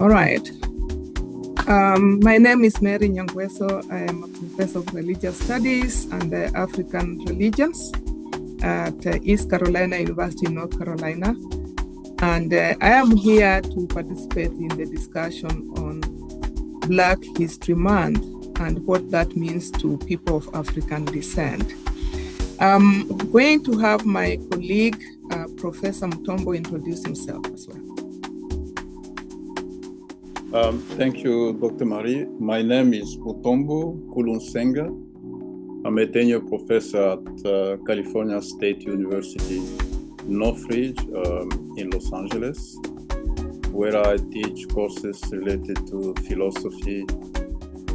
All right. My name is Mary Nyongweso. I am a professor of religious studies and African religions at East Carolina University, North Carolina. And I am here to participate in the discussion on Black History Month and what that means to people of African descent. I'm going to have my colleague, Professor Mutombo, introduce himself as well. Thank you, Dr. Marie. My name is Mutombo Kulunsenga. I'm a tenure professor at California State University, Northridge in Los Angeles, where I teach courses related to philosophy,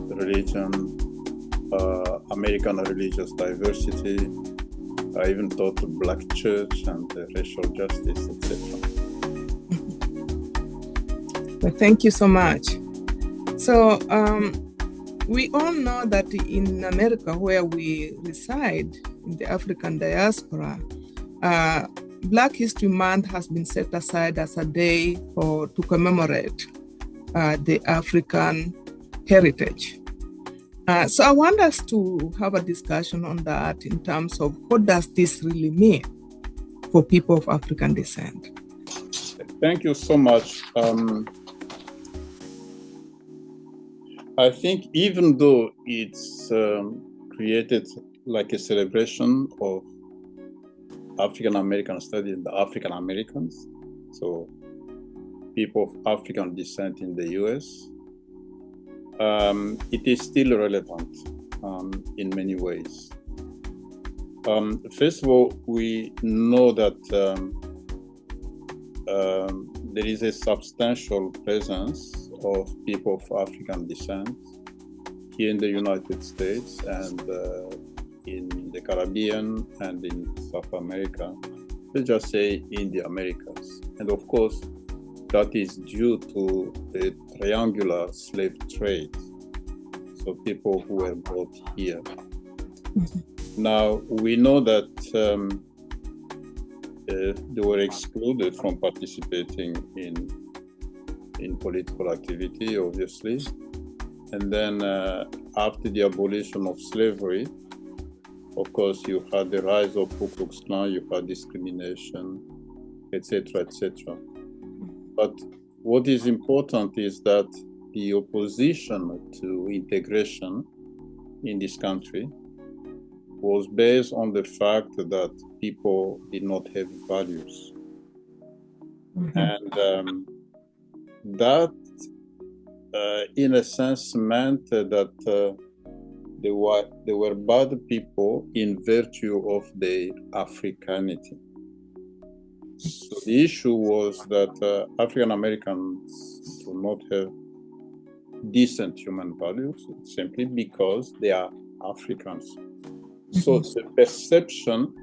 religion, American religious diversity. I even taught Black church and racial justice, etc. Well, thank you so much. So we all know that in America, where we reside, in the African diaspora, Black History Month has been set aside as a day to commemorate the African heritage. So I want us to have a discussion on that in terms of what does this really mean for people of African descent? Thank you so much. I think even though it's created like a celebration of African American studies in the African Americans, so people of African descent in the US, it is still relevant in many ways. First of all, we know that there is a substantial presence of people of African descent here in the United States and in the Caribbean and in South America, let's just say in the Americas. And of course, that is due to the triangular slave trade. So people who were brought here. Now, we know that they were excluded from participating in political activity, obviously. And then after the abolition of slavery, of course, you had the rise of Ku Klux Klan, you had discrimination, etc., etc. But what is important is that the opposition to integration in this country was based on the fact that people did not have values. And that, in a sense, meant that they were bad people in virtue of their Africanity. So the issue was that African Americans do not have decent human values simply because they are Africans. So the perception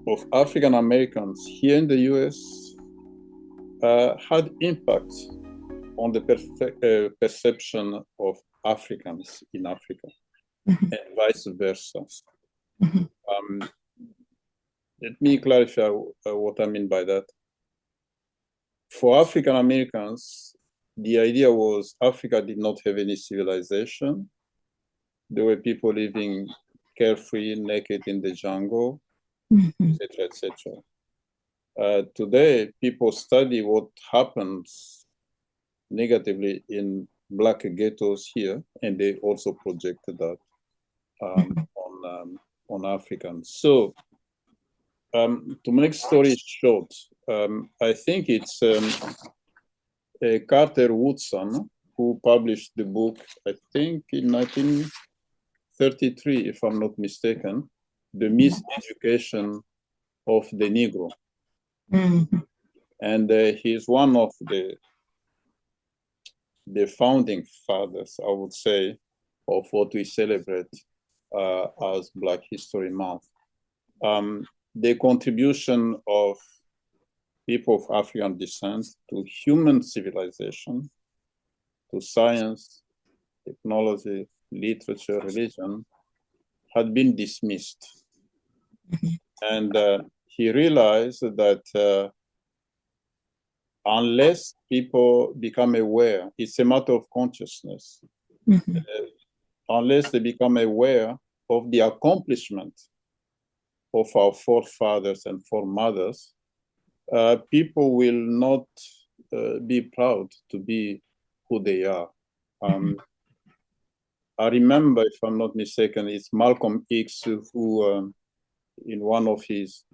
of African Americans here in the US had impact on the perception of Africans in Africa and vice versa. Let me clarify what I mean by that. For African Americans, the idea was Africa did not have any civilization. There were people living carefree, naked in the jungle, etc., etc. Today, people study what happens negatively in Black ghettos here, and they also projected that on Africans. So, to make story short, I think it's Carter Woodson who published the book, I think in 1933, if I'm not mistaken, The Miseducation of the Negro. And he's one of the founding fathers, I would say, of what we celebrate as Black History Month. The contribution of people of African descent to human civilization, to science, technology, literature, religion, had been dismissed. And he realized that unless people become aware, it's a matter of consciousness. Mm-hmm. Unless they become aware of the accomplishment of our forefathers and foremothers, people will not be proud to be who they are. I remember, if I'm not mistaken, it's Malcolm X who, in one of his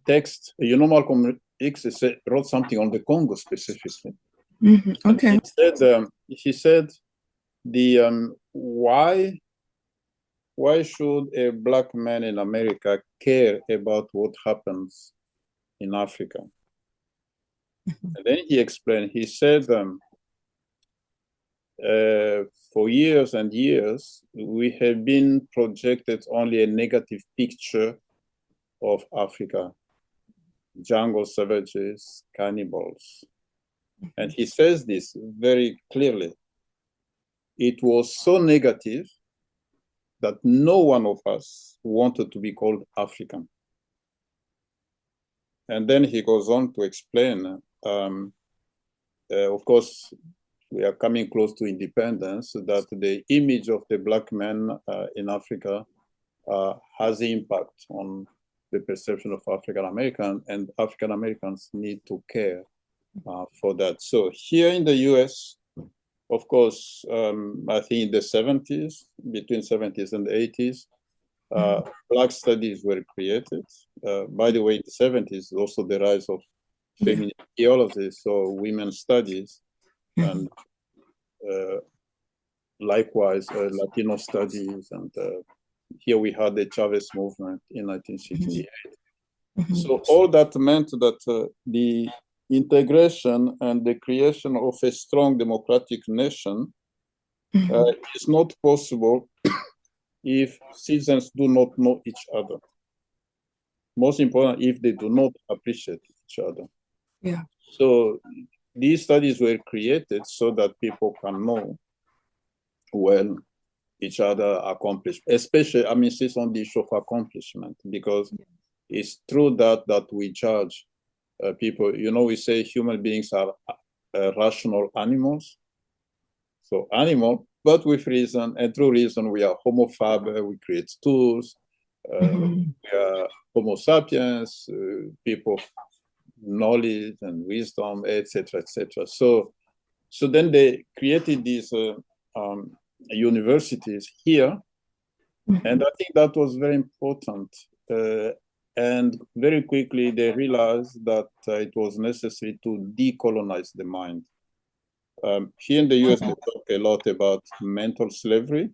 texts, Malcolm X wrote something on the Congo specifically. Mm-hmm. Okay. He said the why should a black man in America care about what happens in Africa? Mm-hmm. And then he explained, he said, for years and years, we have been projected only a negative picture of Africa, jungle savages, cannibals. And he says this very clearly. It was so negative that no one of us wanted to be called African. And then he goes on to explain, of course, we are coming close to independence, that the image of the black man in Africa has impact on the perception of African American, and African Americans need to care for that. So here in the US, of course, I think in the 70s, between 70s and 80s, Black studies were created. By the way, in the 70s, also the rise of feminist theology, so women's studies, and likewise Latino studies, and here we had the Chavez movement in 1968. Mm-hmm. So all that meant that the integration and the creation of a strong democratic nation is not possible if citizens do not know each other. Most important, if they do not appreciate each other. Yeah. So these studies were created so that people can know well each other accomplished, especially, I mean, it's on the issue of accomplishment, because it's true that we judge people. We say human beings are rational animals. So animal, but with reason, and through reason, we are homo faber, we create tools, we are homo sapiens, people of knowledge and wisdom, etc., etc. So then they created these universities here, and I think that was very important. And very quickly they realized that it was necessary to decolonize the mind. Here in the US, they talk a lot about mental slavery.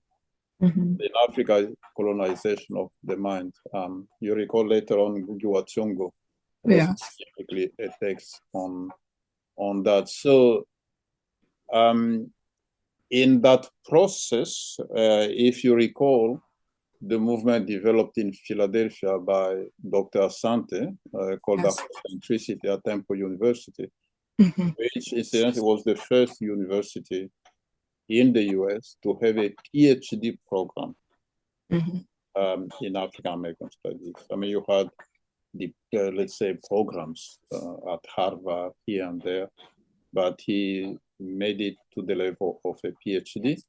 In Africa, colonization of the mind. You recall later on, Ngugi wa Thiong'o was specifically a text on that. So in that process, if you recall, the movement developed in Philadelphia by Dr. Asante, called Afrocentricity at Temple University, which incidentally was the first university in the US to have a PhD program in African American studies. I mean, you had the, let's say, programs at Harvard here and there, but he made it to the level of a PhD.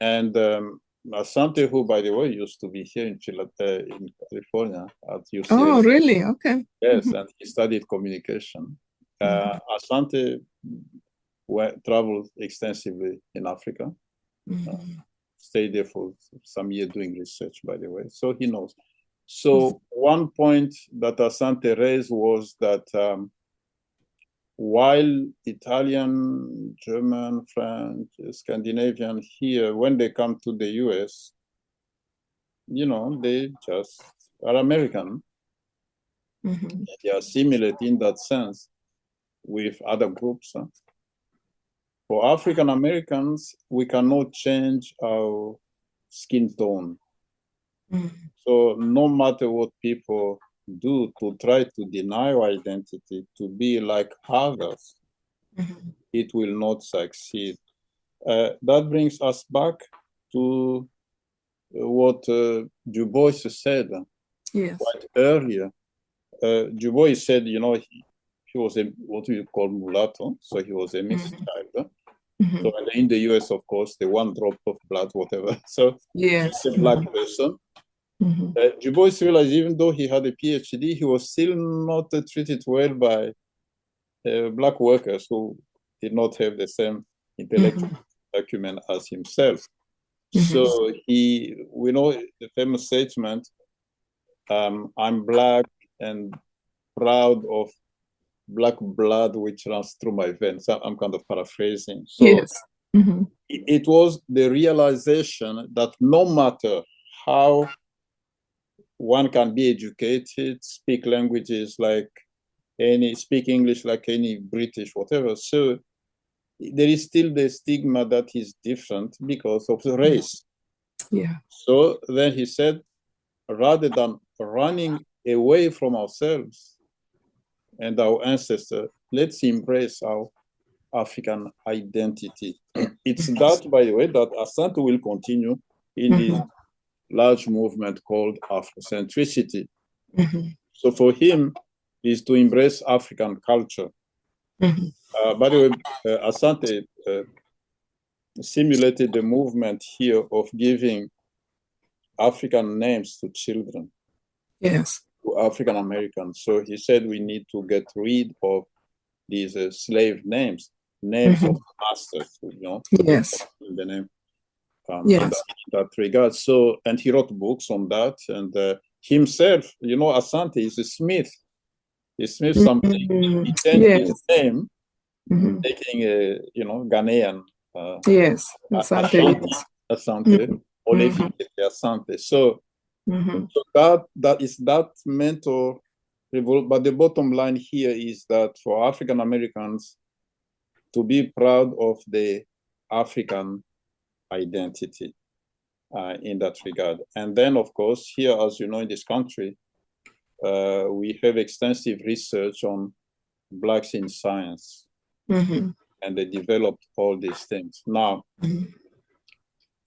And Asante, who, by the way, used to be here in California at UCLA. Oh, really? Okay. Yes, and he studied communication. Asante traveled extensively in Africa, stayed there for some years doing research, by the way, so he knows. So one point that Asante raised was that while Italian, German, French, Scandinavian here, when they come to the US, they just are American. They assimilate in that sense with other groups. For African Americans, we cannot change our skin tone. So no matter what people do to try to deny our identity, to be like others, it will not succeed. That brings us back to what Du Bois said quite earlier. Du Bois said, he was what we call mulatto, so he was a mixed child. Mm-hmm. So in the US, of course, the one drop of blood, whatever. So yes. he's a black person. Mm-hmm. Du Bois realized even though he had a PhD, he was still not treated well by black workers who did not have the same intellectual acumen as himself. So we know the famous statement, I'm black and proud of black blood which runs through my veins. I'm kind of paraphrasing. So yes. It was the realization that no matter how one can be educated, speak languages like speak English like any British, whatever. So there is still the stigma that is different because of the race. Yeah. So then he said, rather than running away from ourselves and our ancestors, let's embrace our African identity. It's that, by the way, that Asante will continue in this large movement called Afrocentricity. So for him, is to embrace African culture. By the way, Asante simulated the movement here of giving African names to children. Yes. To African Americans. So he said we need to get rid of these slave names of masters, you know. Yes. The name. Yes. In that regard. So, and he wrote books on that. And himself, you know, Asante is a smith. He smith something. He changed his name, taking a, you know, Ghanaian. Yes. Asante. Asante. Asante. So, so that is that mental revolt. But the bottom line here is that for African Americans to be proud of the African identity in that regard. And then, of course, here, as you know, in this country, we have extensive research on Blacks in science, and they developed all these things. Now,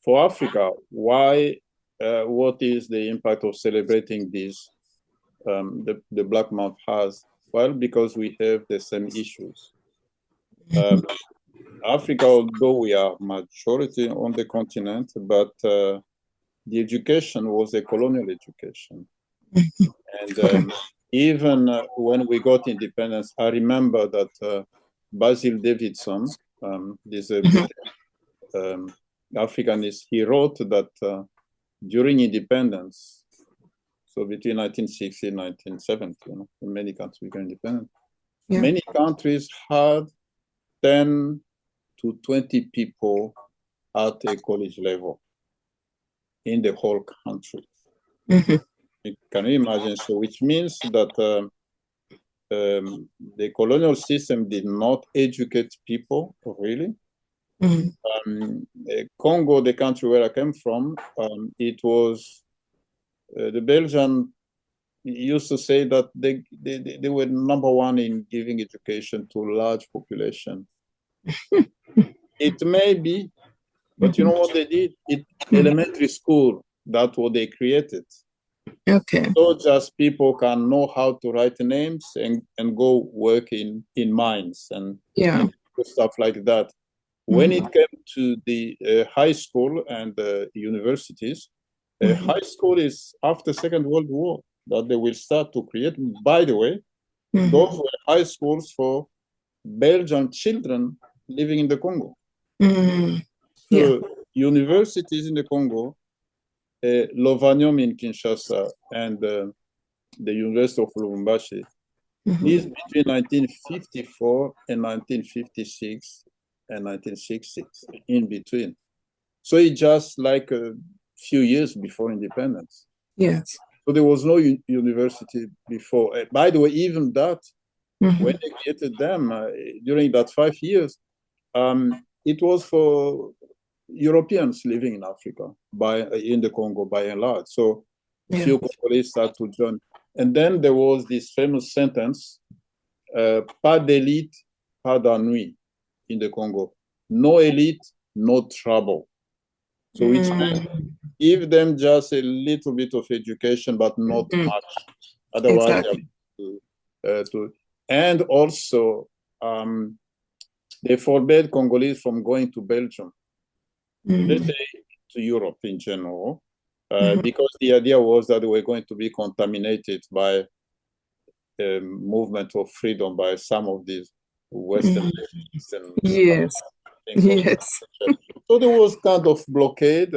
for Africa, why? What is the impact of celebrating this? The Black Month has? Well, because we have the same issues. Africa, although we are majority on the continent, but the education was a colonial education. And even when we got independence, I remember that Basil Davidson, this Africanist, he wrote that during independence, so between 1960 and 1970, you know, many countries became independent. Yeah. Many countries had 10 to 20 people at a college level in the whole country. Can you imagine? So, which means that the colonial system did not educate people, really. Congo, the country where I came from, it was the Belgians used to say that they were number one in giving education to a large population. It may be, but you know what they did? Elementary school, that's what they created. Okay. So just people can know how to write names and go work in mines and stuff like that. When it came to the high school and universities, high school is after Second World War that they will start to create. By the way, those were high schools for Belgian children living in the Congo. So universities in the Congo, Lovanium in Kinshasa and the University of Lubumbashi, is between 1954 and 1956 and 1966, in between. So it's just like a few years before independence. Yes. So there was no university before. By the way, even that, when they created them during that 5 years, it was for Europeans living in Africa, in the Congo by and large. So few Congolese started to join. And then there was this famous sentence, pas d'élite, pas d'ennui in the Congo. No elite, no trouble. So which means give them just a little bit of education, but not much. Otherwise, and also they forbade Congolese from going to Belgium, let's say to Europe in general, because the idea was that they were going to be contaminated by movement of freedom by some of these Western leftists and Yes. Yes. so there was kind of blockade,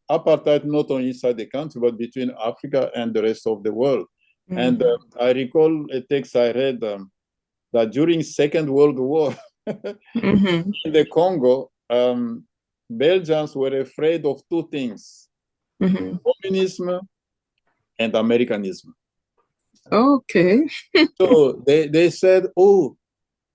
apartheid not only inside the country but between Africa and the rest of the world. And I recall a text I read that during Second World War in the Congo, Belgians were afraid of two things: communism and Americanism. Okay. So they said, oh,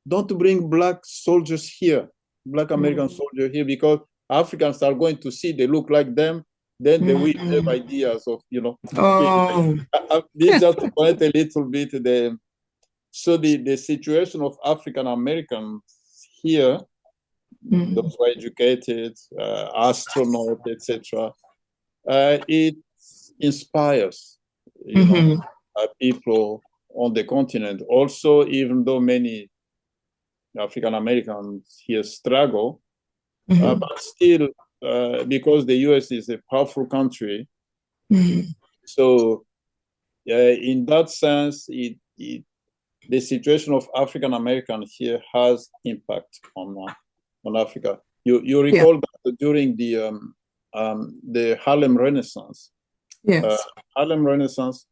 don't bring black soldiers here, black American soldiers here, because Africans are going to see they look like them, then they will have ideas of, you know. Oh. This just to point a little bit, the situation of African Americans here, those who are educated, astronauts, etc., it inspires, you know, people on the continent. Also, even though many African Americans here struggle, but still, because the US is a powerful country, so in that sense, the situation of African Americans here has impact on Africa. You recall that during the Harlem Renaissance, Harlem Renaissance,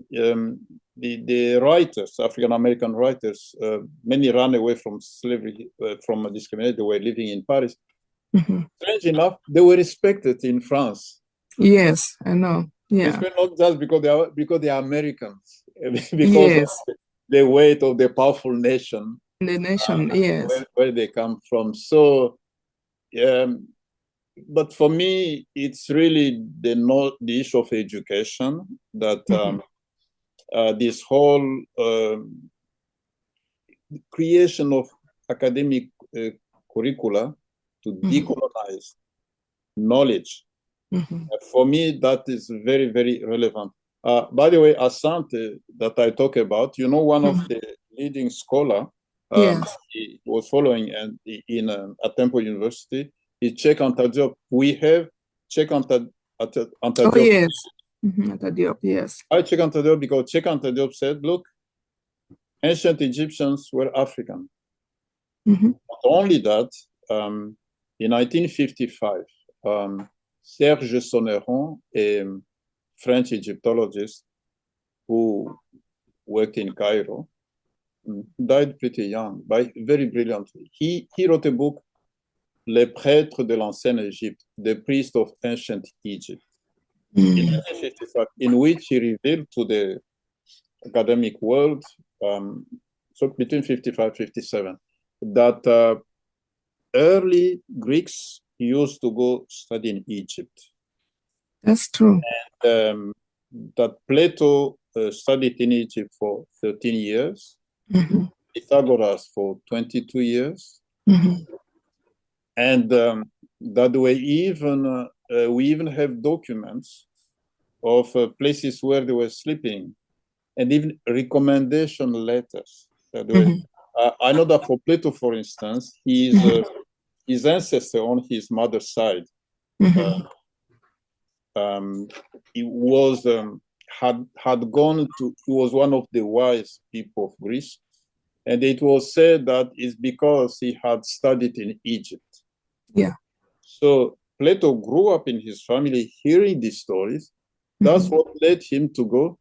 the writers, African American writers, many ran away from slavery, from discrimination. They were living in Paris. Strange enough, they were respected in France. Yes, I know. Yeah. It's not just because they are Americans, because of the weight of the powerful nation. The nation, yes. Where they come from. So, but for me, it's really the issue of education that this whole creation of academic curricula to decolonize knowledge. For me, that is very, very relevant. By the way, Asante that I talk about, you know, one of the leading scholar, he was following and at Temple University, is Cheikh Anta Diop. We have Cheikh Anta Diop. Oh, yes. Anta Diop, yes. I Cheikh Anta Diop because Cheikh Anta Diop said, look, ancient Egyptians were African. Not only that, in 1955, Serge Sonneron, a French Egyptologist who worked in Cairo, died pretty young, very brilliantly. He wrote a book, Les Prêtres de l'Ancienne Égypte, The Priests of Ancient Egypt, in 1955, in which he revealed to the academic world, so between 55 and 57, that early Greeks used to go study in Egypt. That's true. And that Plato studied in Egypt for 13 years, Pythagoras for 22 years, and that way we even have documents of places where they were sleeping, and even recommendation letters. I know that for Plato, for instance, his ancestor on his mother's side, he was he was one of the wise people of Greece, and it was said that it's because he had studied in Egypt. Yeah. So Plato grew up in his family hearing these stories. That's what led him to go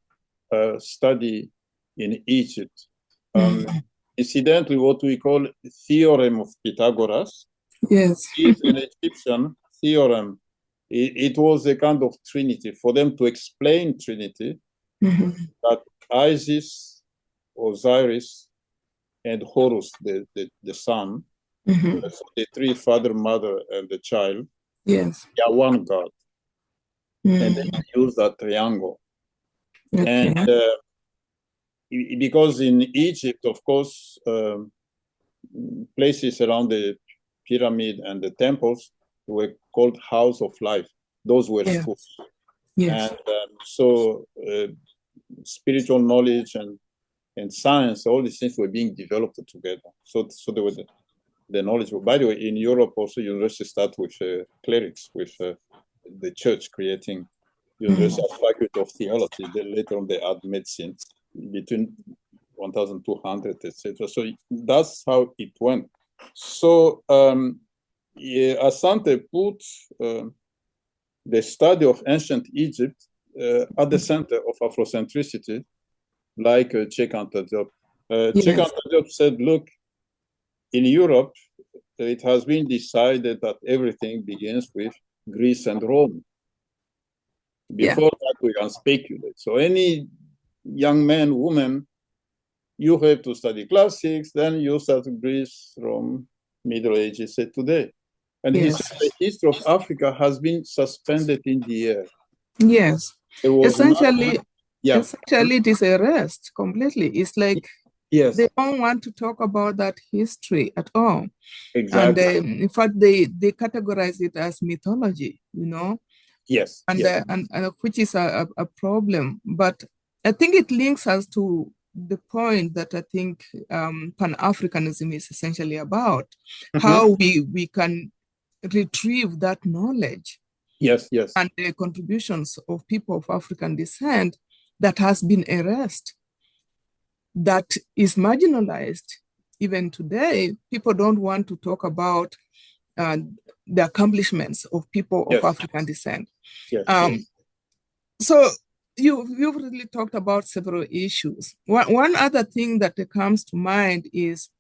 study in Egypt. Incidentally, what we call theorem of Pythagoras is an Egyptian theorem. It was a kind of trinity for them to explain Trinity, that Isis, Osiris, and Horus, the sun, so the three, father, mother, and the child, they are one God. And they use that triangle. And because in Egypt, of course, places around the pyramid and the temples were called House of Life. Those were schools. And so spiritual knowledge and and science, all these things were being developed together. So there was the knowledge. By the way, in Europe also, universities start with clerics, with the church creating university faculty of theology. Then later on, they add medicine between 1,200, etc. So that's how it went. So Asante put the study of ancient Egypt at the center of Afrocentricity, like Cheikh Anta Diop. Cheikh Anta Diop said, look, in Europe, it has been decided that everything begins with Greece and Rome. Before that, we can speculate. So any young man, woman, you have to study classics, then you start Greece, Rome, Middle Ages, say today. And he said the history of Africa has been suspended in the air. Yes. Essentially, it is a rest completely. It's like they don't want to talk about that history at all. Exactly. And in fact, they categorize it as mythology, you know? Yes. And which is a problem. But I think it links us to the point that I think Pan-Africanism is essentially about, how we can retrieve that knowledge. Yes. And the contributions of people of African descent that has been erased, that is marginalized. Even today, people don't want to talk about the accomplishments of people of African descent. So you've really talked about several issues. One other thing that comes to mind is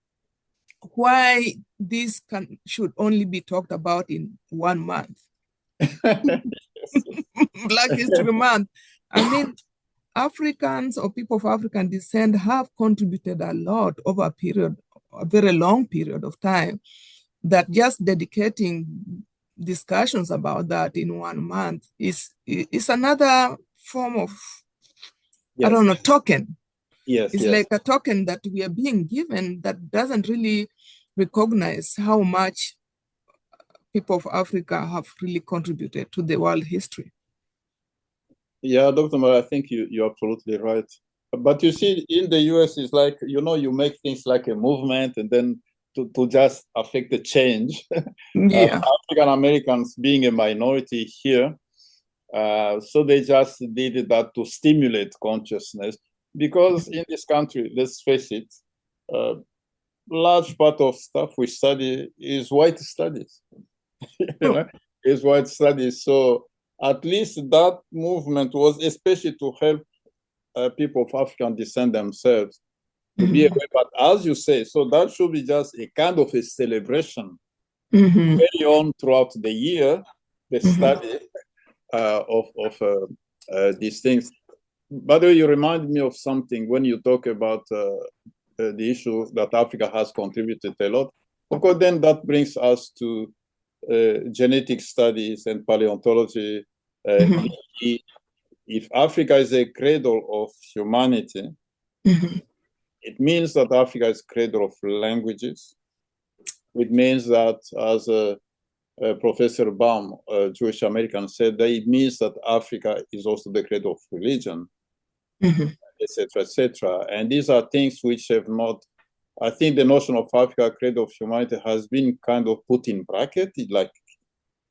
why this should only be talked about in 1 month. Black History Month. I mean, Africans or people of African descent have contributed a lot over a very long period of time, that just dedicating discussions about that in 1 month is another form of, I don't know, token. It's like a token that we are being given that doesn't really recognize how much people of Africa have really contributed to the world history. Yeah, Dr. Mara, I think you're absolutely right. But you see, in the US, it's like, you make things like a movement and then to just affect the change. African Americans being a minority here, so they just did that to stimulate consciousness. Because in this country, let's face it, large part of stuff we study is white studies. Is white studies. So at least that movement was especially to help people of African descent themselves to be aware. But as you say, so that should be just a kind of a celebration very on throughout the year, the study of these things. By the way, you remind me of something when you talk about the issue that Africa has contributed a lot. Of course, then that brings us to genetic studies and paleontology. If Africa is a cradle of humanity, it means that Africa is a cradle of languages. It means that, as Professor Baum, a Jewish American, said, that it means that Africa is also the cradle of religion, etc., etc. And these are things which have not, I think the notion of Africa, cradle of humanity, has been kind of put in bracket, like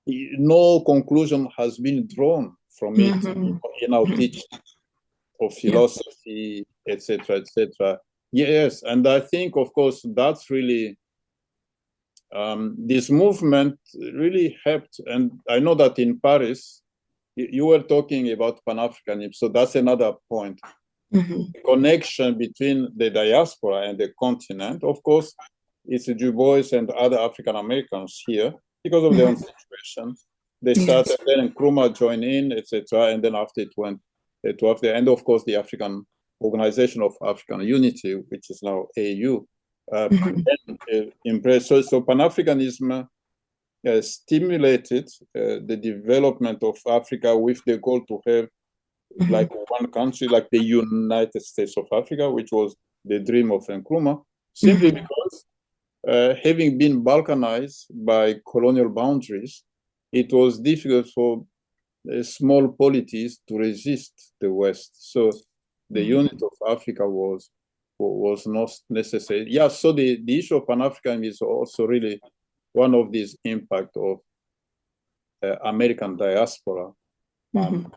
no conclusion has been drawn from it in our teaching of philosophy, etc., etc. Yes, and I think, of course, that's really, this movement really helped. And I know that in Paris, you were talking about Pan-Africanism, so that's another point. The connection between the diaspora and the continent, of course, it's Du Bois and other African Americans here because of their own situation. They started, then Nkrumah joined in, etc., and then after it went to Africa, and of course the African Organization of African Unity, which is now AU. So Pan-Africanism stimulated the development of Africa with the goal to have like one country, like the United States of Africa, which was the dream of Nkrumah, simply because having been balkanized by colonial boundaries, it was difficult for small polities to resist the West. So the unit of Africa was was not necessary. Yeah, so the issue of Pan-Africanism is also really one of these impact of American diaspora on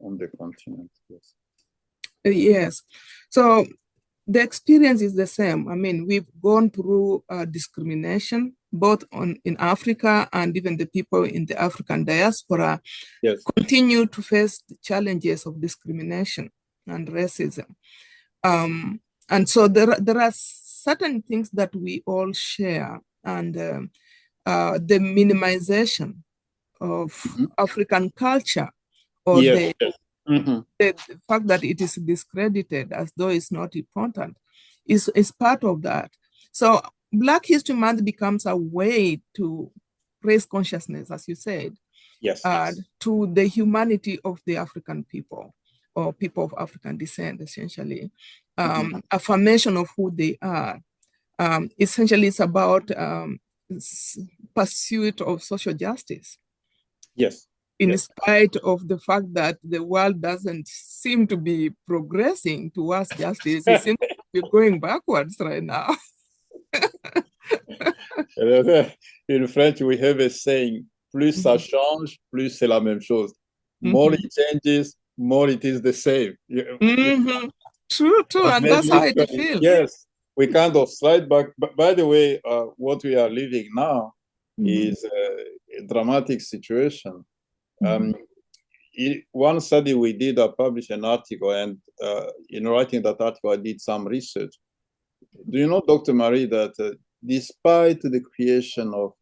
the continent. Yes. Yes. So the experience is the same. I mean, we've gone through discrimination, both in Africa, and even the people in the African diaspora continue to face the challenges of discrimination and racism. And so there are certain things that we all share, and the minimization of African culture, or the fact that it is discredited as though it's not important, is part of that. So Black History Month becomes a way to raise consciousness, as you said, to the humanity of the African people, or people of African descent, essentially. Affirmation of who they are. Essentially, it's about pursuit of social justice. Yes. In spite of the fact that the world doesn't seem to be progressing towards justice, it seems to be going backwards right now. In French, we have a saying, plus ça change, plus c'est la même chose. More it changes, more it is the same. True, and that's how it feels. Yes, we kind of slide back. But by the way, what we are living now is a dramatic situation. One study we did, I published an article, and in writing that article, I did some research. Do you know, Dr. Marie, that despite the creation of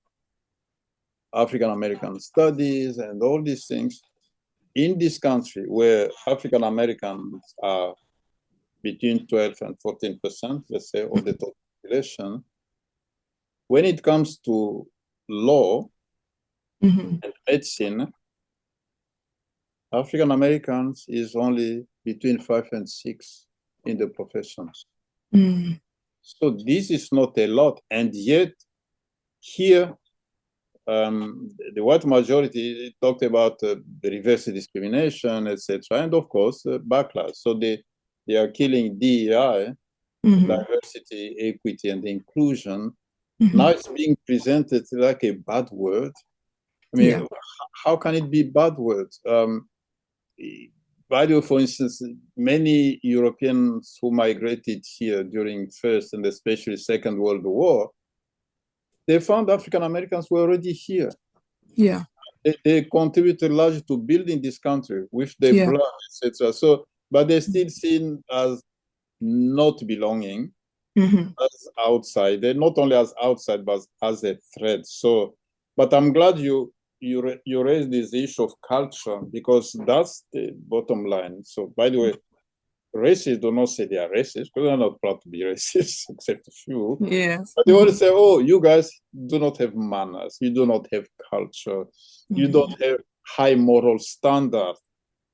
African American studies and all these things, in this country where African Americans are between 12 and 14%, let's say, of the total population, when it comes to law and medicine, African Americans is only between 5 and 6 in the professions. So this is not a lot, and yet here the white majority talked about the reverse discrimination, etc., and of course backlash. So they are killing DEI, diversity, equity, and inclusion. Now it's being presented like a bad word. I mean, how can it be bad words? By the way, for instance, many Europeans who migrated here during First and especially Second World War, they found African Americans were already here. Yeah. They contributed largely to building this country with their blood, etc. So, but they're still seen as not belonging, as outside. Not only as outside, but as a threat. So, but I'm glad you raised this issue of culture, because that's the bottom line. So, by the way, racists do not say they are racist, because they're not proud to be racist, except a few. Yes. But they always say, oh, you guys do not have manners, you do not have culture, you don't have high moral standards.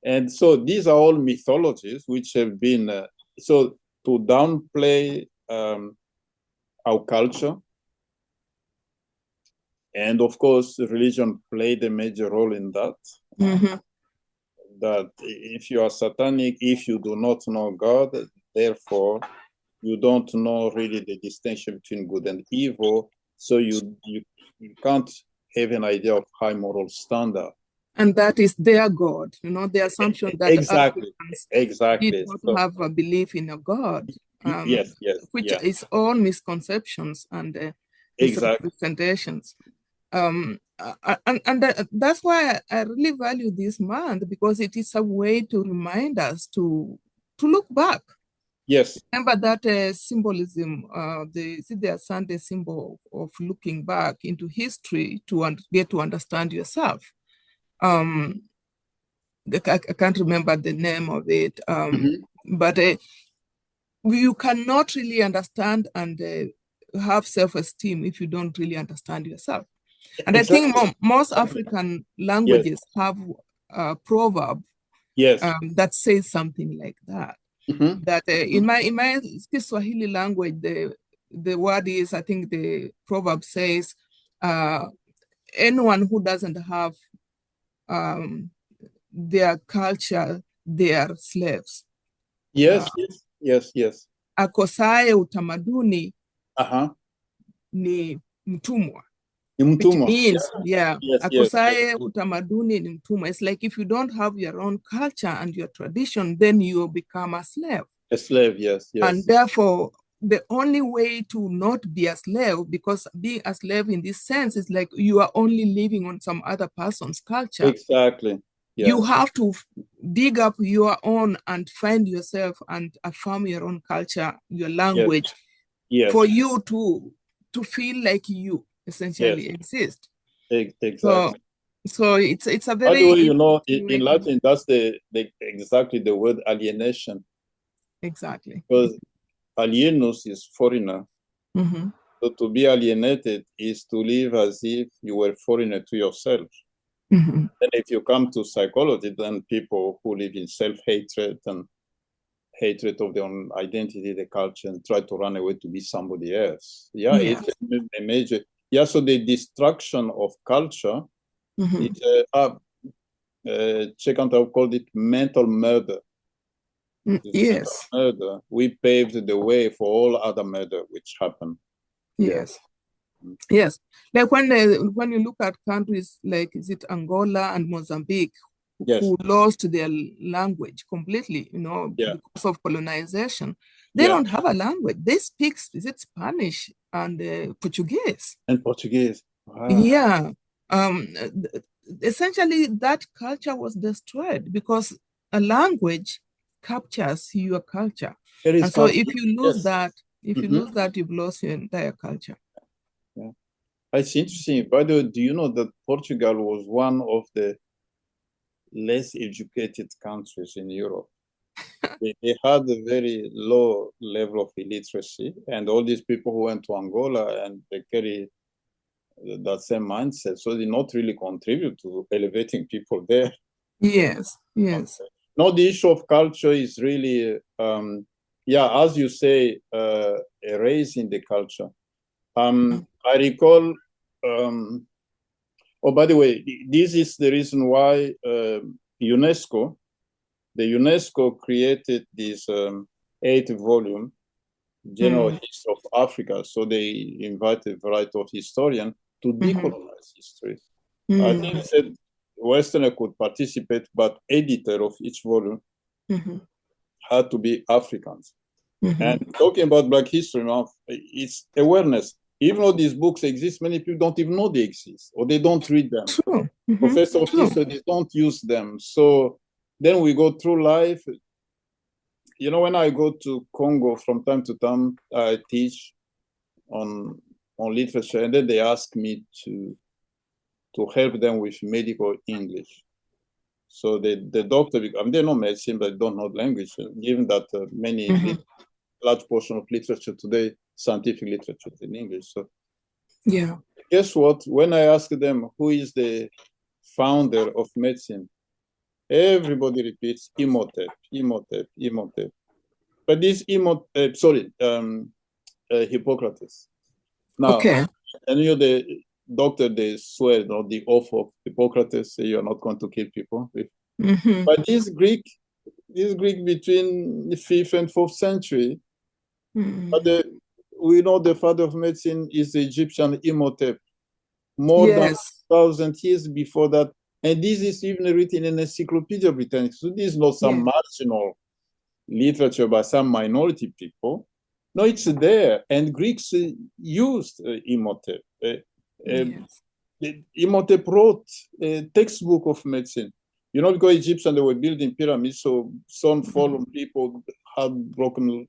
And so these are all mythologies which have been, so to downplay our culture. And of course, religion played a major role in that. That if you are satanic, if you do not know God, therefore you don't know really the distinction between good and evil. So you can't have an idea of high moral standard. And that is their God, the assumption that exactly did not have a belief in a God. Which is all misconceptions and misrepresentations. And that's why I really value this month, because it is a way to remind us to look back. Yes. Remember that symbolism, the Asante symbol of looking back into history to get to understand yourself. I can't remember the name of it, but you cannot really understand and have self-esteem if you don't really understand yourself. And I think most African languages have a proverb that says something like that. That in my Swahili language, the word is, I think the proverb says, anyone who doesn't have their culture, they are slaves. Yes. akosaye utamaduni Uh-huh. ni mtumwa. Ni Which mtumwa. means, Yes, akosaye utamaduni ni mtumwa. It's like if you don't have your own culture and your tradition, then you become a slave. A slave, yes. And therefore, the only way to not be a slave, because being a slave in this sense is like you are only living on some other person's culture. Exactly. Yeah. You have to dig up your own and find yourself and affirm your own culture, your language, yes. for you to feel like you essentially exist. Exactly. So it's a very. By the way, you know, in Latin, that's exactly the word alienation. Exactly. Because alienus is foreigner. Mm-hmm. So to be alienated is to live as if you were foreigner to yourself. Mm-hmm. And if you come to psychology, then people who live in self-hatred and hatred of their own identity, the culture, and try to run away to be somebody else. It's a major. So the destruction of culture, Chekhov called it mental murder. Yes. Murder. We paved the way for all other murder which happened. Yes. Yes. Like when you look at countries like, is it Angola and Mozambique, who lost their language completely, because of colonization. They don't have a language. They speak, is it Spanish and Portuguese? And Portuguese. Wow. Yeah. Essentially, that culture was destroyed because a language captures your culture. And so if you lose that, you lose that, you've lost your entire culture. Yeah. It's interesting. By the way, do you know that Portugal was one of the less educated countries in Europe? They had a very low level of illiteracy, and all these people who went to Angola and they carry that same mindset, so they not really contribute to elevating people there. Yes. No, the issue of culture is really, as you say, erasing the culture. I recall, by the way, this is the reason why UNESCO created this 8-volume general history of Africa. So they invited a variety of historians to decolonize history. I think they said Westerner could participate, but editor of each volume had to be Africans. And talking about Black history now, it's awareness. Even though these books exist, many people don't even know they exist, or they don't read them. Professors of history, they don't use them. So then we go through life. When I go to Congo from time to time, I teach on literature, and then they ask me to help them with medical English. So the doctor, they know medicine, but they don't know language, given that large portion of literature today, scientific literature in English. So guess what? When I ask them who is the founder of medicine, everybody repeats Imhotep. But this Hippocrates. Now, and the doctor, they swear, the oath of Hippocrates, say you're not going to kill people. But this Greek between the 5th and 4th century, but we know the father of medicine is the Egyptian Imhotep, more than 1,000 years before that. And this is even written in Encyclopedia Britannica. So this is not some marginal literature by some minority people. No, it's there. And Greeks used Imhotep. Imhotep wrote a textbook of medicine. Because Egyptians, they were building pyramids, so some fallen people had broken,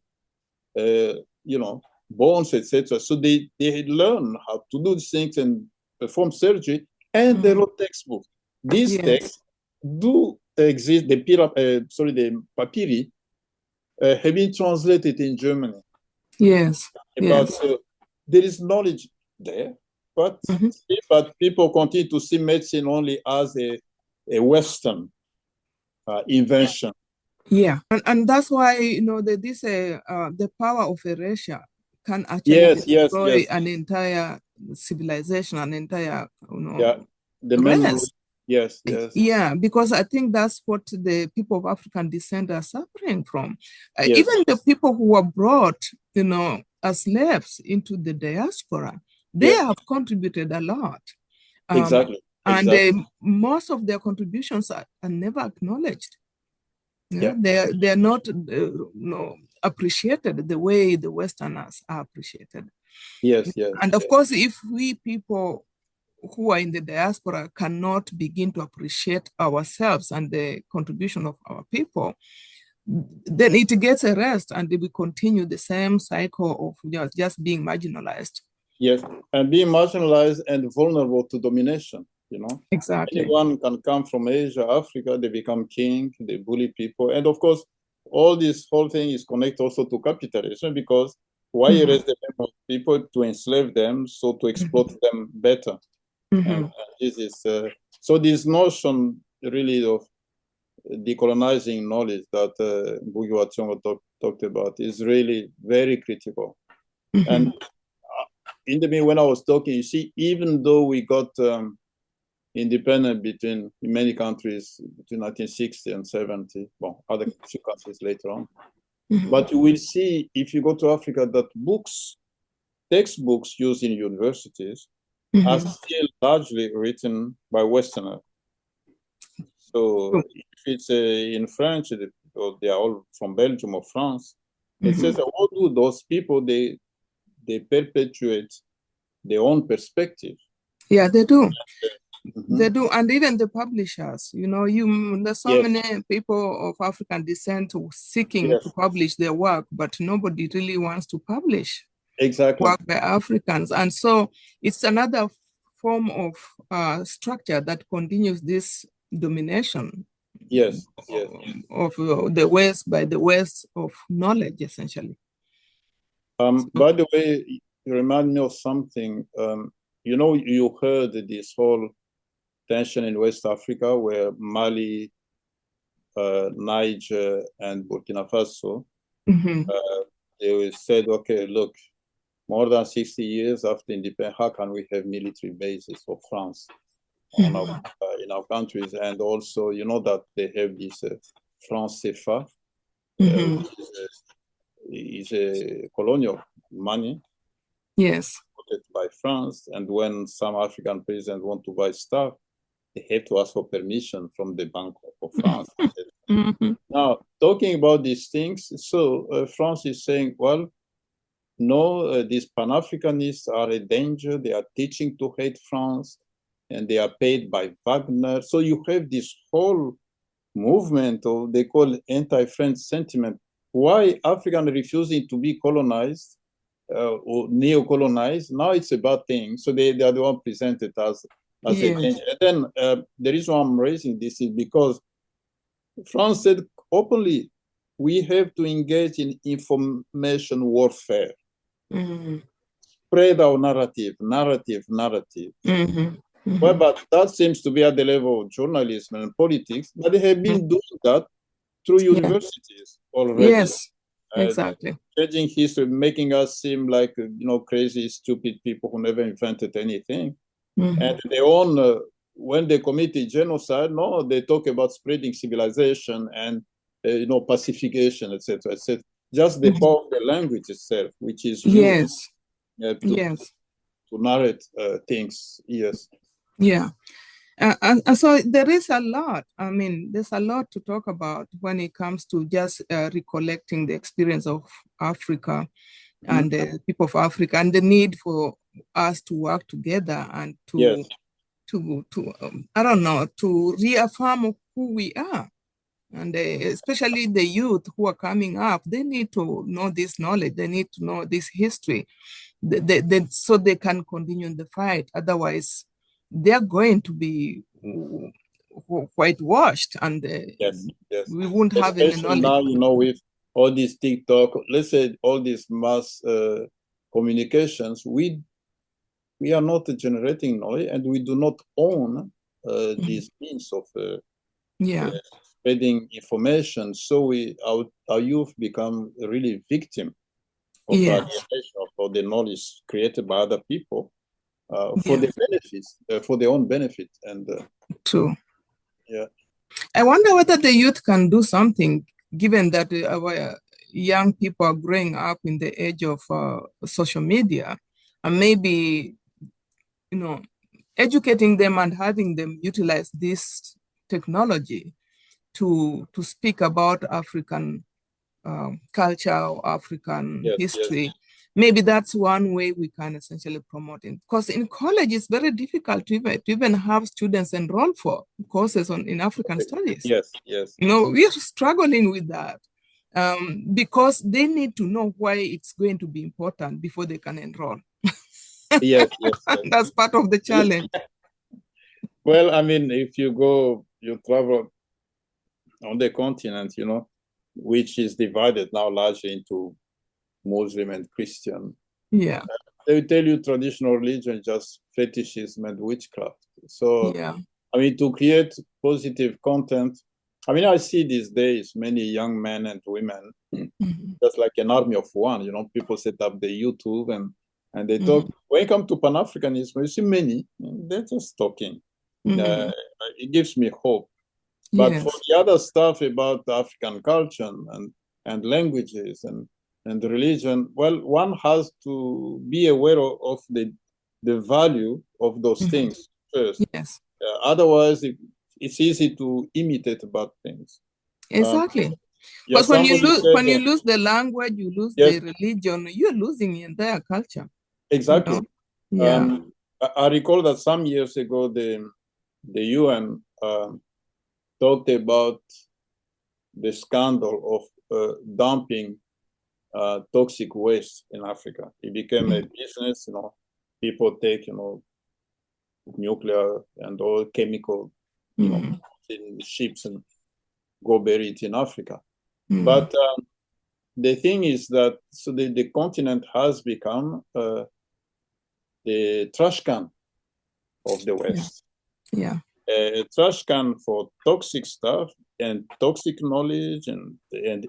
bones, etc. So they learned how to do these things and perform surgery, and they wrote textbooks. These texts do exist. The papyri have been translated in Germany. So there is knowledge there, but people continue to see medicine only as a Western invention. And that's why the power of erasure can actually destroy an entire civilization, an entire the memory. Yes, yes, Yeah, because I think that's what the people of African descent are suffering from. yes, Even the people who were brought, as slaves into the diaspora, they yes, have contributed a lot. exactly, And exactly. most of their contributions are never acknowledged. Yeah, Yeah, they're not appreciated the way the Westerners are appreciated. yes, yes, And of yes, course, if we people who are in the diaspora cannot begin to appreciate ourselves and the contribution of our people, then it gets erased and we continue the same cycle of just being marginalized. yes. And being marginalized and vulnerable to domination, you know. Exactly. Anyone can come from Asia, Africa, they become king, they bully people. And of course, all this whole thing is connected also to capitalism because why erase the name of people to enslave them, so to exploit them better? And this is so this notion really of decolonizing knowledge that Ngugi wa Thiong'o talked about is really very critical. And in the when I was talking, you see, even though we got independent between in many countries between 1960 and 70, well, other few countries later on, but you will see if you go to Africa that textbooks used in universities are still largely written by Westerners. So if it's in French, they are all from Belgium or France. It says, what do those people, they perpetuate their own perspective. Yeah, they do. They do, and even the publishers. There's so Yes, many people of African descent seeking yes, to publish their work, but nobody really wants to publish exactly. work by Africans. And so it's another form of structure that continues this domination Yes, yes. of the West by the West of knowledge, essentially. By the way, you remind me of something. You heard this whole tension in West Africa where Mali, Niger, and Burkina Faso, they said, okay, look, more than 60 years after independence, how can we have military bases of France in our countries? And also, you know that they have this France CFA, which is a colonial money. Yes. By France. And when some African presidents want to buy stuff, they have to ask for permission from the Bank of France. Now, talking about these things, so France is saying, well, no, these Pan-Africanists are a danger. They are teaching to hate France and they are paid by Wagner. So you have this whole movement of, they call it anti-French sentiment. Why African refusing to be colonized or neo-colonized? Now it's a bad thing. So they are the one presented as a danger. And then the reason why I'm raising this is because France said openly, we have to engage in information warfare. Spread our narrative. Well, but that seems to be at the level of journalism and politics, but they have been doing that through universities already. Yes, exactly. Changing history, making us seem like, crazy, stupid people who never invented anything. And they own, when they committed genocide, no, they talk about spreading civilization and, pacification, etc., etc. Just the power of the language itself, which is used to narrate things. Yes. Yeah. And so there is a lot. I mean, there's a lot to talk about when it comes to just recollecting the experience of Africa and the people of Africa and the need for us to work together and to I don't know, to reaffirm who we are. And especially the youth who are coming up, they need to know this knowledge. They need to know this history so they can continue the fight. Otherwise, they're going to be whitewashed and we won't have any knowledge. Now, with all these TikTok, let's say all these mass communications, we are not generating knowledge and we do not own these means of spreading information. So our youth become really victim of of the knowledge created by other people for the benefits, for their own benefit. And True. Yeah. I wonder whether the youth can do something, given that our young people are growing up in the age of social media, and maybe, you know, educating them and having them utilize this technology to speak about African culture or African Yes, yes. history. Maybe that's one way we can essentially promote it. Because in college, it's very difficult to even have students enroll for courses in African studies. Yes, yes. You know, we are struggling with that because they need to know why it's going to be important before they can enroll. Yes, yes, yes. That's part of the challenge. Well, I mean, if you travel on the continent, you know, which is divided now largely into Muslim and Christian, Yeah, they tell you traditional religion just fetishism and witchcraft. So, yeah. I mean, to create positive content, I mean, I see these days many young men and women, Mhm. just like an army of one, you know, people set up the YouTube and they talk. Mhm. When it comes to Pan-Africanism, you see many, they're just talking. Uh, Mhm. it gives me hope. But for Yes. the other stuff about African culture and languages and religion, well, one has to be aware of the value of those Mhm. things first. Yes. Otherwise, it's easy to imitate bad things. Um, Exactly. yeah, Because when you somebody lose said, when you lose the language, you lose yes, the religion, you're losing the entire culture. You know? exactly. Yeah. I recall that some years ago, the UN talked about the scandal of dumping toxic waste in Africa. It became a Mhm. business, you know, people take, you know, nuclear and all chemical, you know, Mhm. in ships and go bury it in Africa. Mhm. But the thing is that, so the continent has become the trash can of the Yeah. West. Yeah. A trash can for toxic stuff and toxic knowledge and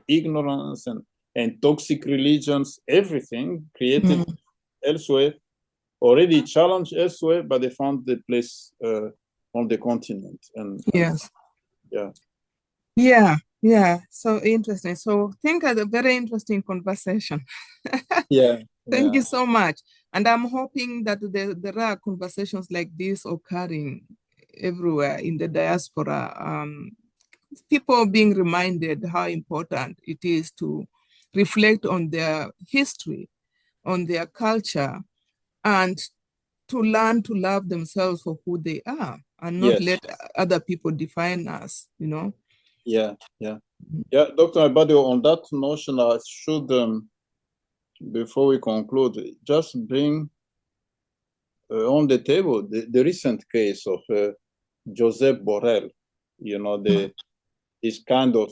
ignorance and toxic religions, everything created Mhm. elsewhere, already challenged elsewhere, but they found the place on the continent. And Yes. yeah. Yeah. Yeah. So interesting. So think of a very interesting conversation. Yeah. Thank Yeah. you so much. And I'm hoping that there are conversations like this occurring everywhere in the diaspora. People being reminded how important it is to reflect on their history, on their culture, and to learn to love themselves for who they are and not Yes. let other people define us, you know? Yeah. Yeah. Yeah. Dr. Abado, on that notion, I should, before we conclude, just bring on the table the recent case of Joseph Borrell, you know, this kind of,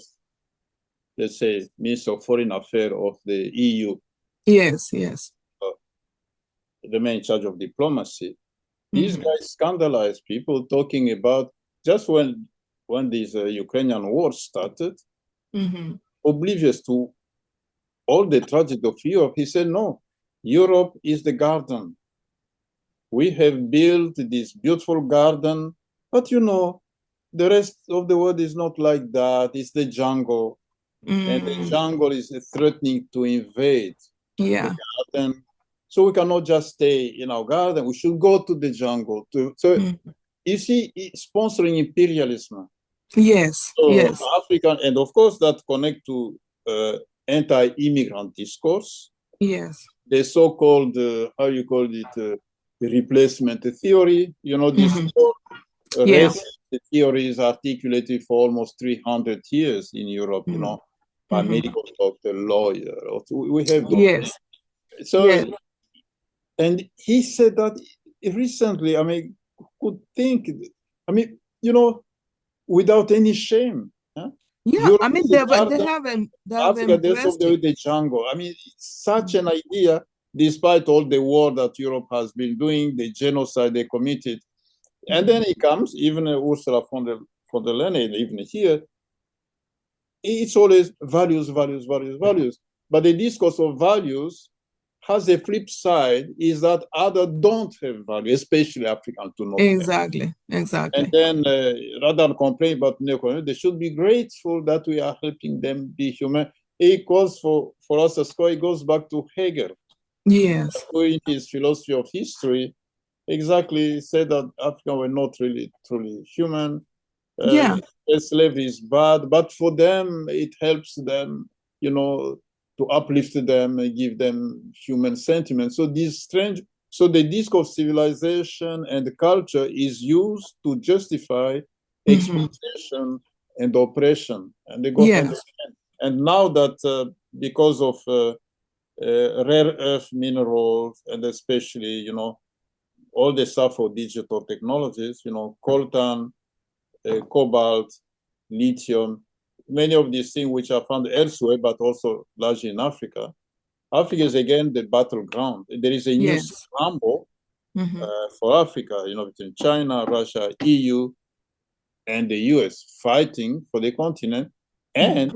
let's say, Minister of Foreign Affairs of the EU, Yes, yes. uh, the man in charge of diplomacy. These Mhm. guys scandalized people talking about just when this Ukrainian war started, Mhm. oblivious to all the tragedy of Europe. He said, no, Europe is the garden. We have built this beautiful garden, but you know, the rest of the world is not like that. It's the jungle, and the Mm. jungle is threatening to invade the Yeah. garden. So we cannot just stay in our garden. We should go to the jungle. So Mm. you see, sponsoring imperialism. Yes, So yes, African, and of course that connect to anti-immigrant discourse, yes. the so-called how you call it, the replacement theory. You know, this Mhm. Yeah. race theory is articulated for almost 300 years in Europe. You Mhm. know, by Mhm. medical doctor, lawyer. We have those things. Yes, So, yes. and he said that recently. I mean, could think. I mean, you know, without any shame. Huh? Yeah, I Europe mean is a garden, they have Africa, the rest of embraced the way, it. the jungle. I mean, such an idea, despite all the war that Europe has been doing, the genocide they committed. And then it comes, even Ursula von der Leyen, even here, it's always values, values, values, values. But the discourse of values has a flip side, is that others don't have value, especially Africans do not Exactly, have. exactly. And then rather than complain about neocolonialism, they should be grateful that we are helping them be human. It goes for us as well, it goes back to Hegel. Yes. Who in his philosophy of history exactly said that Africans were not really truly human. Yeah. Slavery is bad, but for them, it helps them, you know, to uplift them and give them human sentiment. So the discourse of civilization and culture is used to justify exploitation and oppression, and they go hand in hand. And now that because of rare earth minerals, and especially, you know, all the stuff for digital technologies, you know, coltan, cobalt, lithium, many of these things which are found elsewhere, but also largely in Africa. Africa is again the battleground. There is a new scramble for Africa, you know, between China, Russia, EU, and the US fighting for the continent. And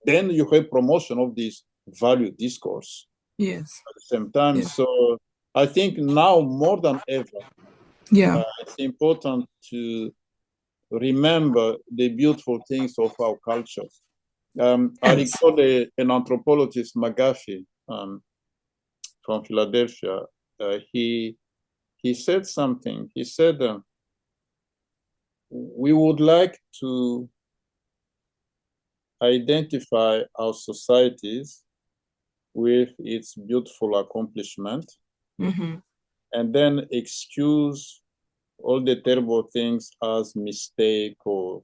then you have promotion of this value discourse. Yes. At the same time. Yes. So I think now more than ever, it's important to remember the beautiful things of our cultures. I recall an anthropologist, McGaffey, from Philadelphia. He said something. He said, we would like to identify our societies with its beautiful accomplishment, and then excuse all the terrible things as mistake or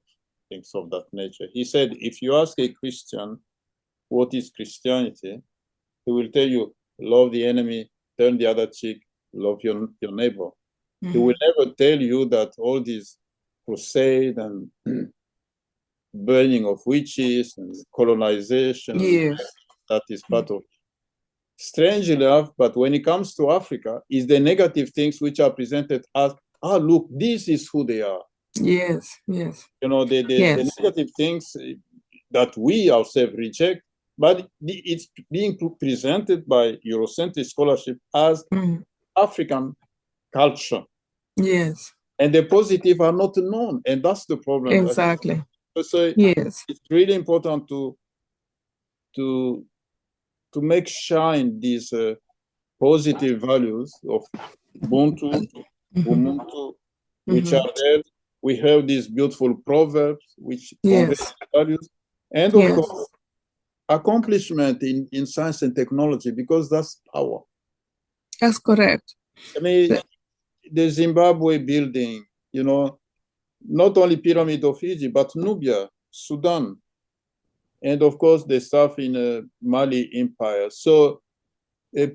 things of that nature. He said, if you ask a Christian what is Christianity, he will tell you, love the enemy, turn the other cheek, love your neighbor. He will never tell you that all these crusade and burning of witches and colonization, that is part of it. Strangely enough, but when it comes to Africa, is the negative things which are presented as, look, this is who they are. Yes, yes. You know, the negative things that we ourselves reject, but it's being presented by Eurocentric scholarship as African culture. Yes. And the positive are not known, and that's the problem. Exactly. So yes. It's really important to make shine these positive values of Ubuntu, Ubuntu, which are there. We have these beautiful proverbs which convey values, and of course, accomplishment in science and technology, because that's power. That's correct. I mean, the Zimbabwe building, you know, not only Pyramid of Egypt, but Nubia, Sudan, and of course the stuff in Mali Empire. So a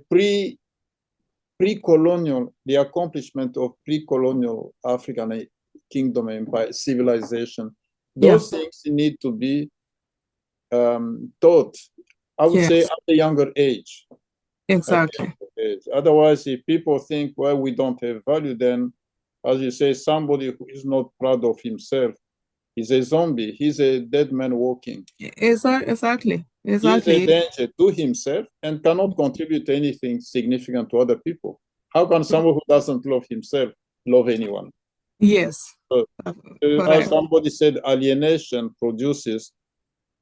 pre-colonial, the accomplishment of pre-colonial African kingdom empire civilization, those things need to be taught, I would say, at a younger age. Exactly. Otherwise, if people think, well, we don't have value, then, as you say, somebody who is not proud of himself is a zombie. He's a dead man walking. Exactly. He's a danger to himself and cannot contribute anything significant to other people. How can someone who doesn't love himself love anyone? Yes. So, as somebody said, alienation produces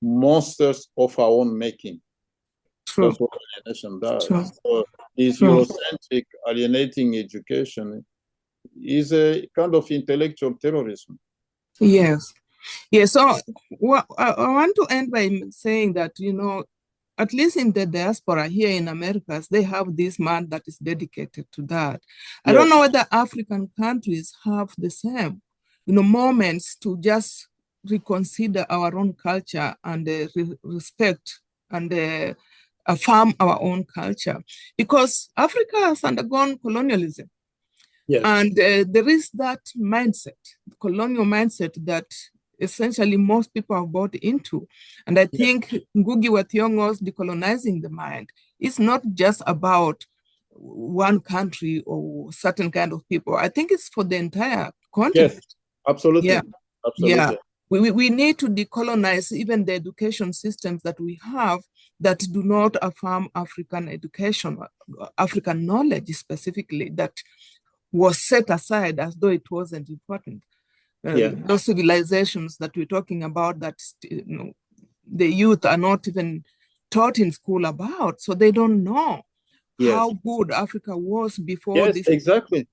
monsters of our own making. True. That's what alienation does. True. So this Eurocentric alienating education is a kind of intellectual terrorism. Yes. Yes. So I want to end by saying that, you know, at least in the diaspora here in Americas, they have this month that is dedicated to that. I don't know whether African countries have the same, you know, moments to just reconsider our own culture and respect and affirm our own culture, because Africa has undergone colonialism. And there is that mindset, colonial mindset, that essentially most people are bought into. And I think Ngugi wa Thiong'o's decolonizing the mind is not just about one country or certain kind of people. I think it's for the entire continent. Yes, absolutely. Yeah. Absolutely. Yeah. we need to decolonize even the education systems that we have that do not affirm African education, African knowledge specifically, that was set aside as though it wasn't important. Those civilizations that we're talking about that the youth are not even taught in school about, so they don't know how good Africa was before this. Exactly.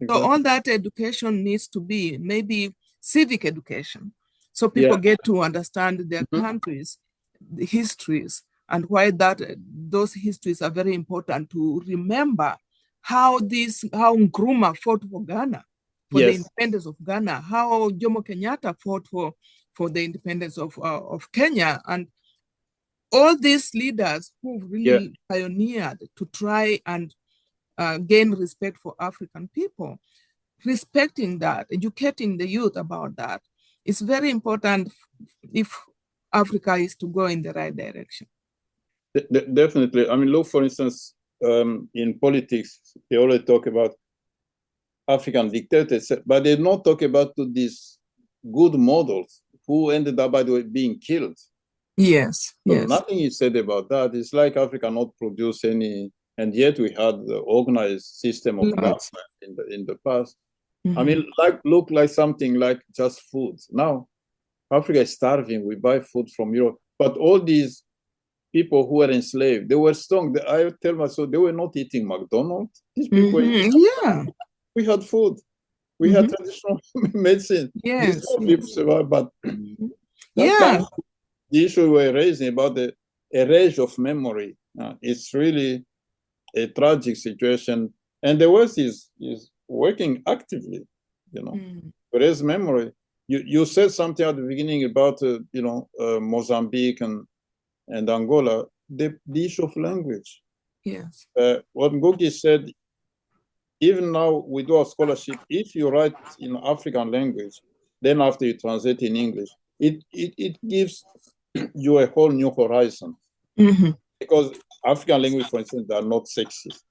So all that education needs to be maybe civic education, so people get to understand their countries, the histories, and why those histories are very important to remember. How Nkrumah fought for Ghana, for the independence of Ghana, how Jomo Kenyatta fought for the independence of Kenya, and all these leaders who really pioneered to try and gain respect for African people. Respecting that, educating the youth about that is very important if Africa is to go in the right direction. Definitely. I mean, look, for instance, in politics, they always talk about African dictators, but they don't talk about these good models who ended up, by the way, being killed. Yes. Nothing is said about that. It's like Africa not produce any, and yet we had the organized system of government in the past. I mean, look like something like just food. Now, Africa is starving. We buy food from Europe. But all these people who were enslaved, they were strong. I tell myself, they were not eating McDonald's. These people, we had food. We had traditional medicine. These people survived. But the issue we're raising about the erasure of memory, it's really a tragic situation. And the West is working actively, to raise memory. You said something at the beginning about Mozambique and Angola, the issue of language. Yes. What Ngugi said, even now we do a scholarship, if you write in African language, then after you translate in English, it gives you a whole new horizon. Because African language, for instance, are not sexist.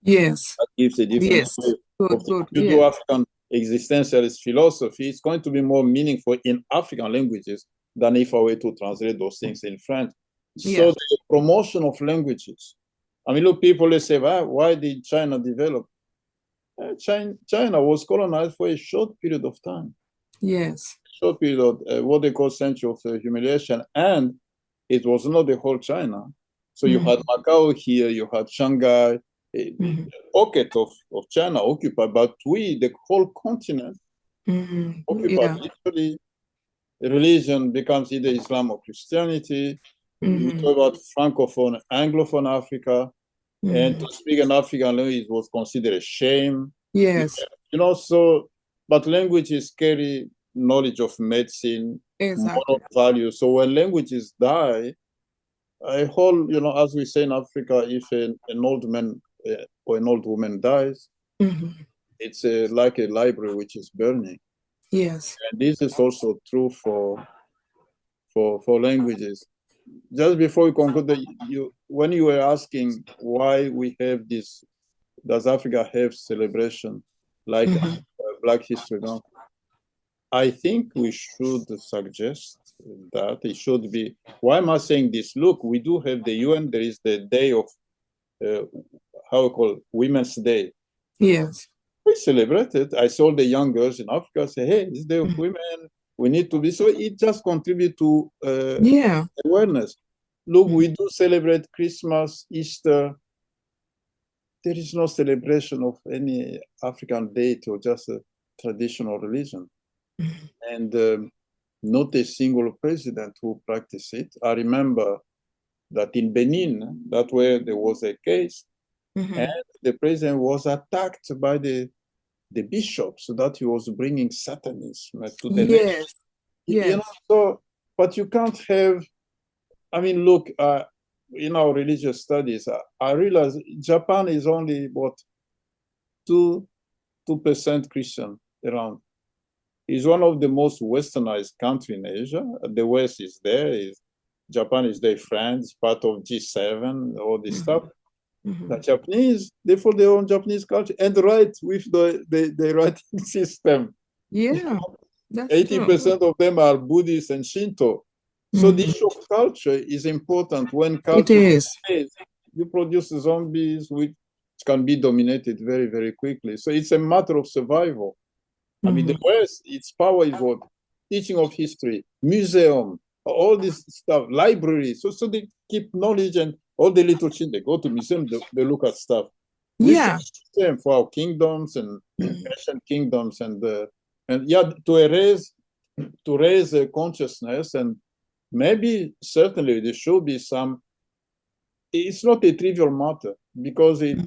Yes. That gives a different way. Good. You do African existentialist philosophy, it's going to be more meaningful in African languages than if I were to translate those things in French. So the promotion of languages. I mean, look, people, they say, why did China develop? China was colonized for a short period of time. Yes. Short period of what they call century of humiliation. And it was not the whole China. So you had Macau here, you had Shanghai, a pocket of China occupied, but the whole continent, occupied. Literally, religion becomes either Islam or Christianity. You talk about Francophone, Anglophone Africa, and to speak an African language was considered a shame. Yes. But languages carry knowledge of medicine, moral value. So when languages die, a whole, as we say in Africa, if an old man or an old woman dies, it's like a library which is burning. Yes. And this is also true for languages. Just before we conclude, when you were asking why we have this, does Africa have celebration like Black History Month? I think we should suggest that it should be. Why am I saying this? Look, we do have the UN. There is the day of how we call it, Women's Day. Yes. We celebrate it. I saw the young girls in Africa say, hey, it's the day of women. We need to be. So it just contributes to awareness. Look, we do celebrate Christmas, Easter. There is no celebration of any African date or just a traditional religion. And not a single president who practiced it. I remember that in Benin, that's where there was a case, and the president was attacked by the bishops that he was bringing Satanism to the nation. Yes. But you can't have, I mean, look, in our religious studies, I realize Japan is only, 2% Christian around. It's one of the most westernized countries in Asia. The West is there. Japan is there, France, part of G7, all this stuff. The Japanese, they follow their own Japanese culture and write with the writing system. Yeah. That's 80% true. of them are Buddhist and Shinto. So the issue of culture is important. When culture is. fades, you produce zombies which can be dominated very, very quickly. So it's a matter of survival. I mean, the West, its power is what? Teaching of history, museum, all this stuff, libraries. So they keep knowledge, and all the little children, they go to museum, they look at stuff. We Yeah. should do the same for our kingdoms and ancient kingdoms, and yeah, to raise consciousness, and maybe certainly there should be some. It's not a trivial matter, because if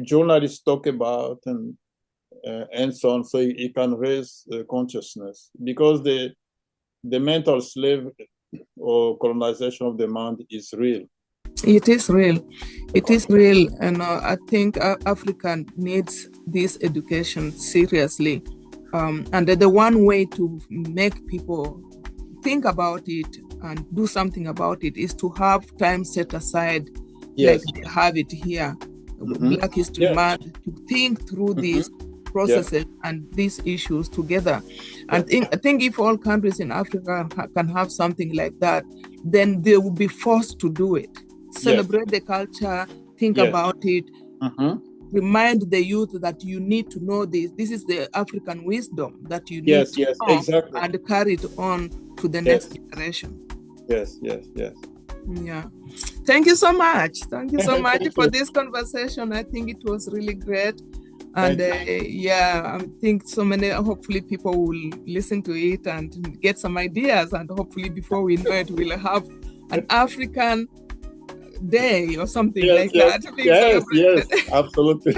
journalists talk about and so on, so it can raise consciousness, because the mental slave or colonization of the mind is real. It is real. It is real. And I think Africa needs this education seriously. And the one way to make people think about it and do something about it is to have time set aside, Yes. like they have it here, Black History Yes. Month, to think through these processes and these issues together. And I think if all countries in Africa can have something like that, then they will be forced to do it. Celebrate the culture, think about it, remind the youth that you need to know this. This is the African wisdom that you need to know, exactly, and carry it on to the next generation. Yes. Yeah. Thank you so much. Thank you so much for this conversation. I think it was really great. And I think hopefully people will listen to it and get some ideas. And hopefully before we know it, we'll have an African Day or something like that. Yes, absolutely.